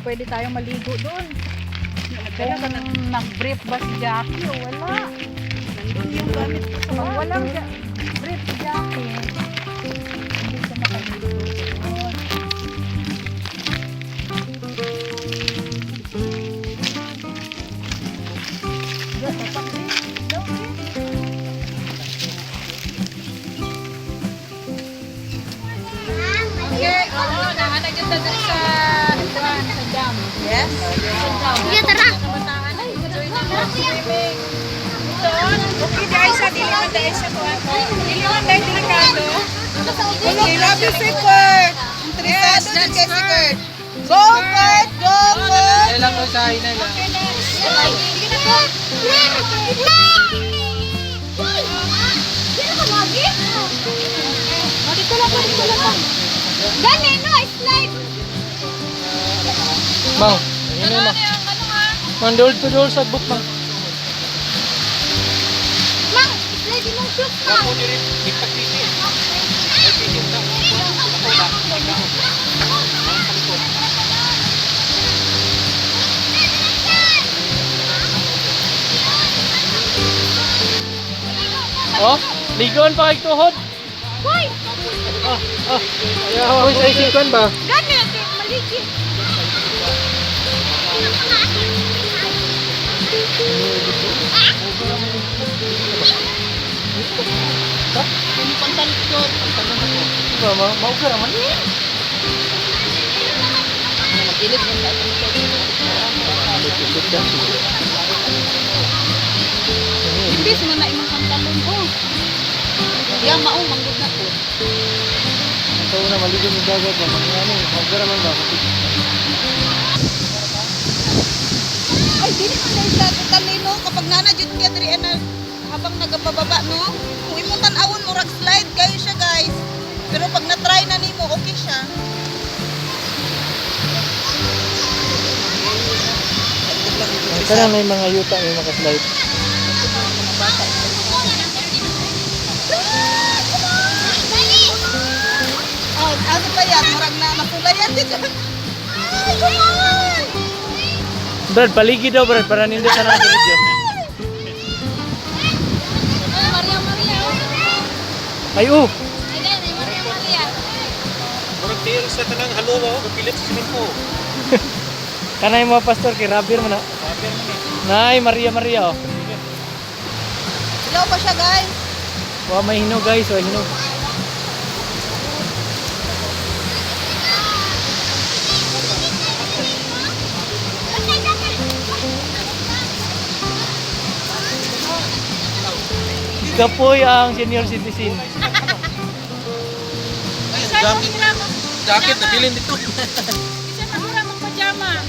pwede tayong maligo doon. Kung nag-brief ba si Jackie o wala. Nandun yung gamit ko sa Pag walang brief si Jackie, hindi siya makaligo doon. Diyan, tatak din. Daw din. Okay, oo, nahanag yung tagal sa dam. Yes? Sige, tara. Kabataan, ay, enjoy na lang swimming. Okay, guys, sa diliman dahil sa kuwan. Diliman dahil delikado. Okay, grabe si Kurt. Interesado din kay si Kurt. Go, Kurt! Go, Kurt! Kailan ko sa hinay lang. Dito lang po, dito lang po. Gani, no, slide. Mau, ini mah. Mandol to dol sa book mah. Mang, slide din mong shoes, mang. Oh, ligon pa kay tuhod. Hoy, Hoy, sa isikon ba? gani, maligid. Ba, mau ka naman. Imbis mo na imong pantalon ko. Yang maong manggod na po. Ito na maligon ng dagat ba? Ano, mau ka naman ba? Ay, dili man dahil sa talino. Kapag nanadjud niya diri na habang nagapababa, no? Kung imong tan-awon mo, slide kayo siya, guys. Pero pag na-try na nimo, okay siya. Kana may mga yuta may makaslide. Oh, ano pa yan? Marag na napulay yan dito. Ay, come on! Brad, paligid daw Brad para nindot sa natin video. Maria. Ay Ayan, Maria. Murag tiil sa tanang haluwa o pilit sa simento. kanay mga pastor kay Rabir man na. Nay, Maria oh. Ilaw pa siya, guys. Wa may hinog guys, wa hinog. Kapoy ang senior citizen. Jacket na bilin dito. Isa na mura mong pajama.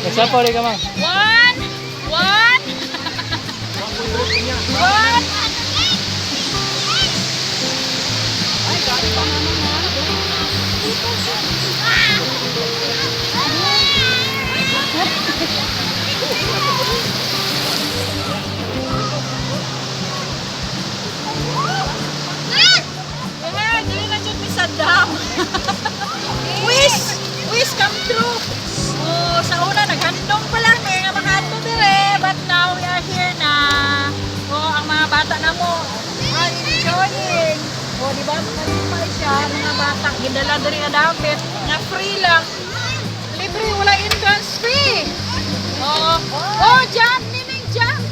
Nagsapaw rin ka mang. One. Kaya, dili na dyan mi sa dam. Wish come true. Oh, sa una naghandong pa lang may nga mga ato dire, but now we are here na. Oh, ang mga bata na mo are enjoying. Oh, di ba pa siya mga bata gidala diri nga damit nga free lang. Libre, wala entrance fee. Oh, jump nining jump.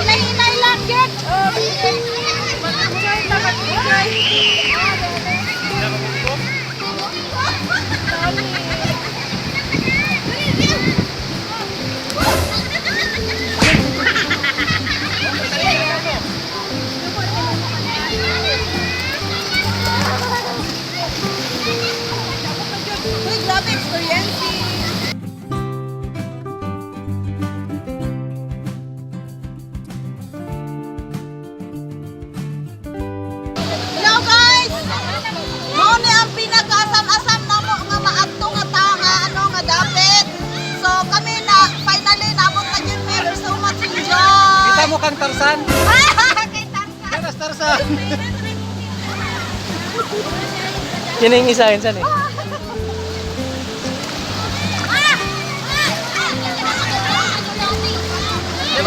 Hinay-hinay lang get. Oh, mag-enjoy na mag-enjoy. Uy, grabe experience. Hello, guys! Mao ni ang pinaka-asam-asam na mo nga maadto nga tao nga ano nga dapit. So kami na finally nabot na yun. We're so much enjoy. Kita mo kang Tarzan. Kay Tarsa. Kanas Tarzan. Kining isa yun san eh.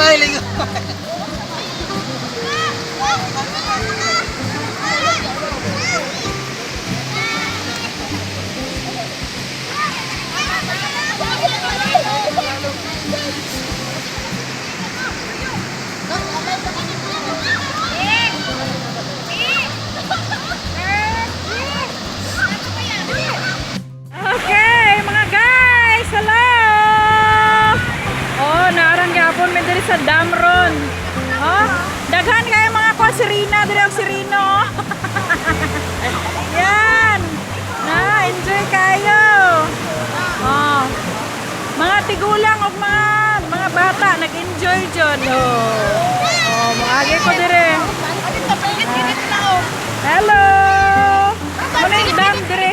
smiling. Okay, mga guys, hello! Oh, naarang gyapon mi diri sa Damron. Oh, daghan kayo mga kwa sirina diri ang sirino. Yan. Na, enjoy kayo. Oh. Mga tigulang ug mga bata nag-enjoy jud. Oh. Oh, moagi ko dire. Hello. Muna yung dam dire.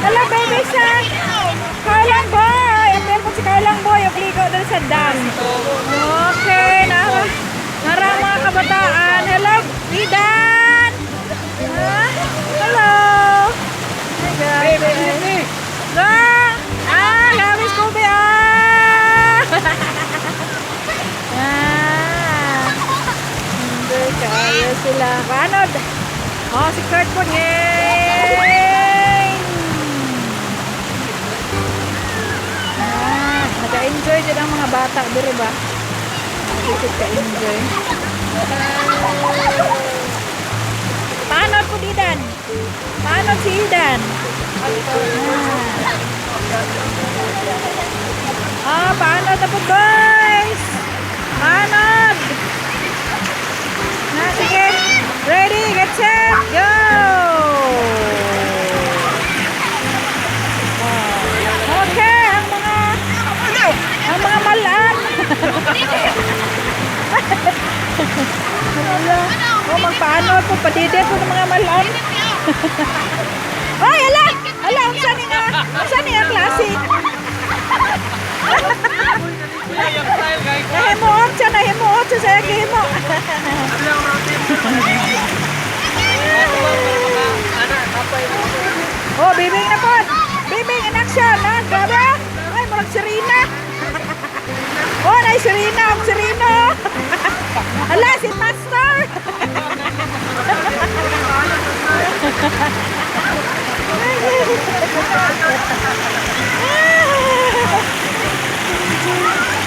Hello, baby son. Kailang boy. Apel po si Kailang boy. Yung ligo dali sa dam. Okay. Narang mga kabataan. Hello, Idan. Hello. Hi, guys. Gabi Scooby. Hindi kaya sila. Paano? Oh, si Kurt po. Yay! Naka-enjoy din ang mga bata. Diri ba? Nakikit ka-enjoy. Paano po, Didan? Paano si Idan? Paano na po, guys? Paano? Sige. Ready, get set, go! Okay, ang mga malaan. Magpaano po, padidit po ng mga malaan. Ay, ala! Ala, ang saan nga klase? Nahimuot siya sa himo. Oh, bibing na po. Bibing, anak siya. Grabe. Ay, marag sirina. Oh, na sirina. Ang sirino. Ala, si Pastor.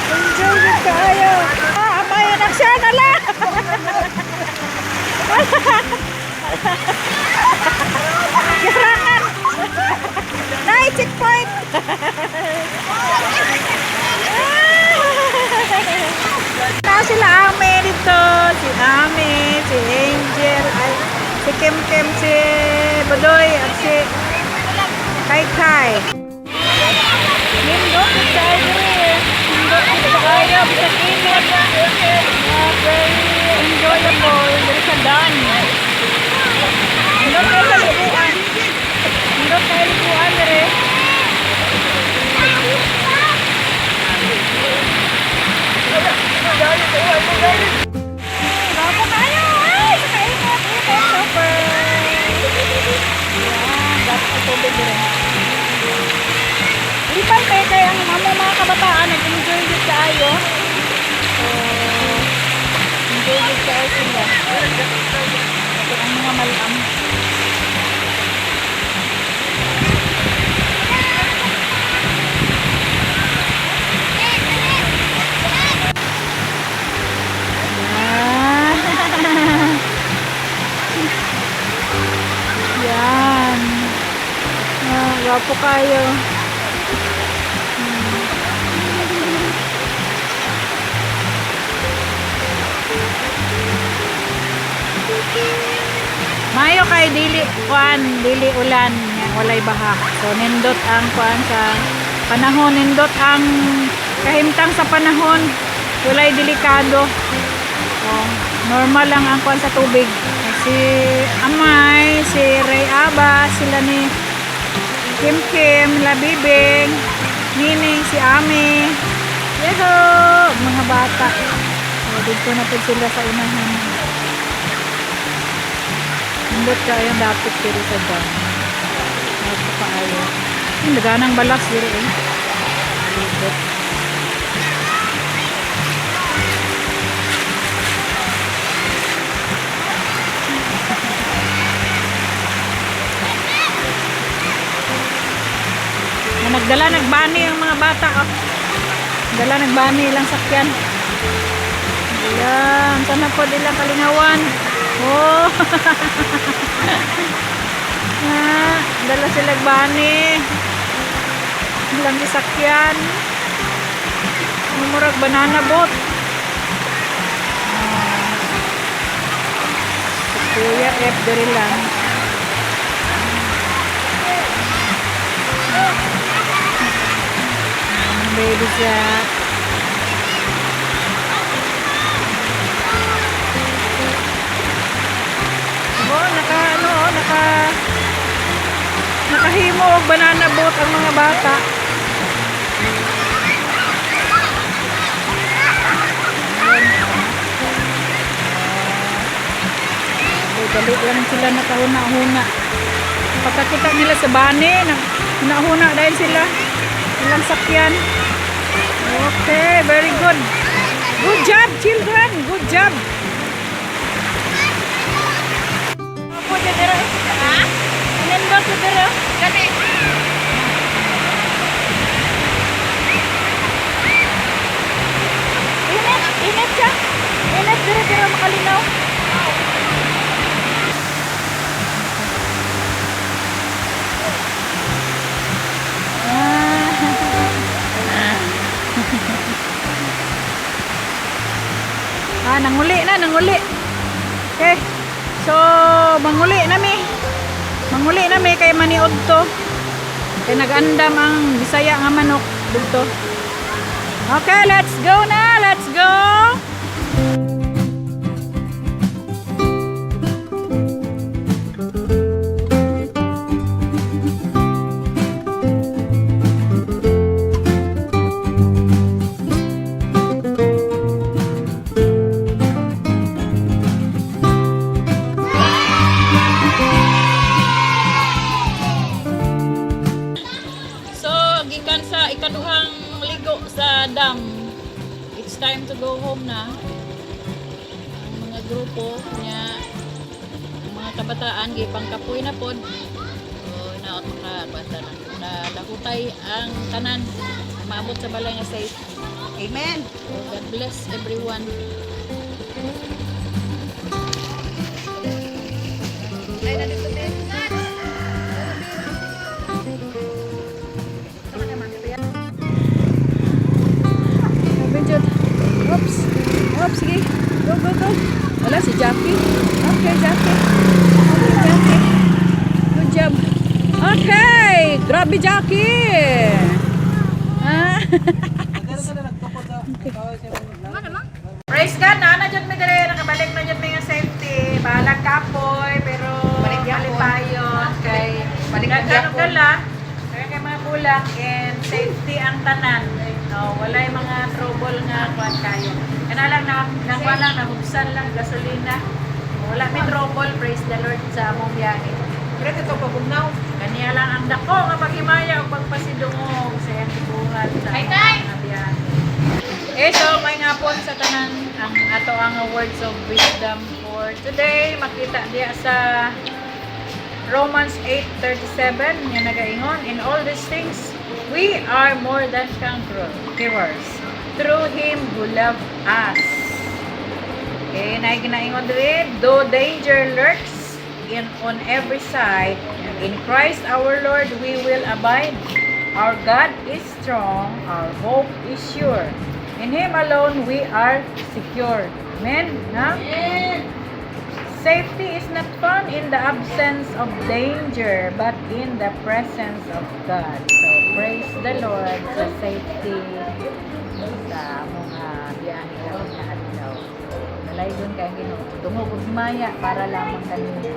Enjoy din kayo. Amay, anak siya. Ala. Yarangan. Nice checkpoint. Na sila Ame dito. Si Ame, si Angel, ay, si Kim, si Badoy, at si Kai. Nindot ito tayo eh. Nindot ito tayo. Bisa init. Very enjoyable. Dari sa dam. Nindot kayo sa likuan. Nindot kayo likuan dari. Bago kayo. Ay, sa kainit. Super. Yan. Dapat ito bigyan. Ipay kay ang mga kabataan nag-enjoy din tayo. Enjoy din tayo sila. Ito ang mga malam. Yan. Gwapo kayo. Mayo kay dili ulan nga walay baha. So nindot ang kuan sa panahon, nindot ang kahimtang sa panahon, walay delikado. Normal lang ang kuan sa tubig. Si Amay, si Ray Aba, sila ni Kim, Labibing, Nining, si Ami. Yeho, mga bata. So dito na po sila sa unahan. Nindot ka yung dapit dito sa dam. Ito pa ayo. Yung naganang balas dito eh. Nindot. Dala nagbani ang mga bata. Oh. Dala nagbani ilang sakyan. Ayan, sana po nila kalingawan. Oh. Dala sila nagbani. Ilang sakyan. Murag banana boat. Kuya F dari lang. Baby Jack. Oh, nakahimo og banana boat ang mga bata. Dali lang sila nakahuna-huna. Pagkakita nila sa bani, huna-huna dahil sila. Ilang sakyan. Okay, very good. Good job, children. Good job. Apa dia dera? Ha? Nendo ko dera. Kani. Init siya. Init dera makalinaw. Nanguli na. Okay. So, manguli na mi kay maniod to. Kay nag-andam ang Bisaya nga manok dito. Okay, let's go na. Let's go. Gikan sa ikaduhang ligo sa dam. It's time to go home na. Ang mga grupo niya, ang mga kabataan gipang kapoy na pod. So naot maka na lakutay ang tanan. Maabot sa balay nga safe. Amen. So, God bless everyone. Ay, nandito din. Oops. Oops, sige. Go. Wala si Jackie. Okay, Jackie. Good job. Okay. Grabe, Jackie. Praise God. Dyan may dire. Nakabalik na dyan may nga safety. Bahalag kapoy. Pero balik tayo. Kay balik na gala. Kaya mga bulak. And safety ang tanan. No, wala yung mga trouble nga kuan kayo. Kana lang nakuha lang, nabuksan lang gasolina. Wala may trouble, praise the Lord sa among biyahe. Pero ito pa bugnaw. Kaniya lang ang dako nga paghimaya o pagpasidungog sa iyang tibuhat sa mga biyahe. So may ngapon sa tanan ang ato ang words of wisdom for today. Makita diya sa Romans 8:37 nga nagaingon, in all these things we are more than conquerors through Him who loved us. Okay, na ginaingon diri, though danger lurks on every side, in Christ our Lord we will abide. Our God is strong, our hope is sure. In Him alone we are secure. Amen? Amen. Safety is not found in the absence of danger, but in the presence of God. So, praise the Lord sa safety sa mga biyahe namin na adlaw. Nalay doon kayo Ginoo. Tungog ug himaya para lamang kanina.